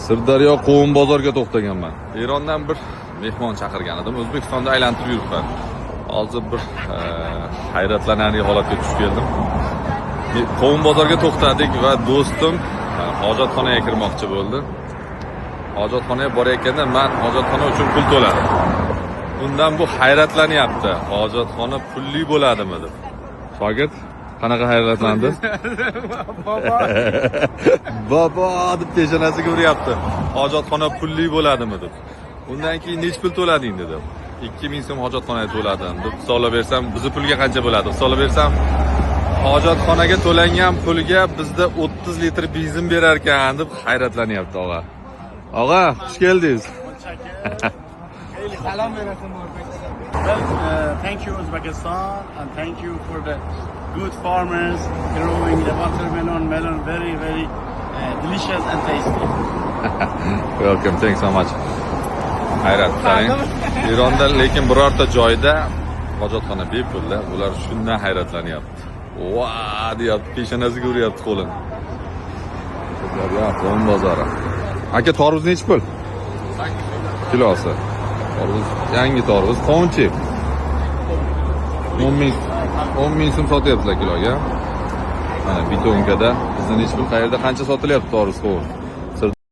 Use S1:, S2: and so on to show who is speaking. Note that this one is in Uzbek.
S1: Sirdaryo Qovun bozorga to'xtaganman. Erondan bir mehmon chaqirgan edim. O'zbekistonda aylantirib yuribman. Hozir bir hayratlanarli holatga tushib keldim. Qovun bozorga to'xtadik va do'stim hojatxonaga kirmoqchi bo'ldi. Hojatxonaga borayotganda men hojatxona uchun pul to'ladim. Undan bu hayratlanyapti. Hojatxona pulli bo'ladimi deb. Shogird qanaqa hayratlandi? Babo deb peshonasiga uryapti. Hojatxona pulli bo'ladimi deb. Undan keyin nech pul to'lading dedi. 2000 so'm hojatxonaga to'ladim deb hisoblab bersam, bizni pulga qancha bo'ladi? Hisoblab bersam, hojatxonaga to'langan pulga bizda 30 litr benzin berar ekan deb hayratlanyapti og'a. Og'a, xush keldingiz.
S2: Salam berasizmi O'zbekiston. Well, thank you Uzbekistan and thank you for the good farmers growing the watermelon, melon very delicious and tasty.
S1: Welcome, thanks so much. Hayrat qarang. Eronda lekin birorta joyda hojatxona bepulda, ular shundan hayratlanyapti. Va deyapti, peshonasiga uryapti qo'lini. Sirdaryo Qovun bozori. Aka, tarvuz nechi pul? Kilosi. Tarvuz, yangi tarvuz, qovunchi. 10 ming so'm sotyapsizlar kiloga. Mana bitonkada bizda nechi pul, qayerda qancha sotilyapti tarvuz qovun?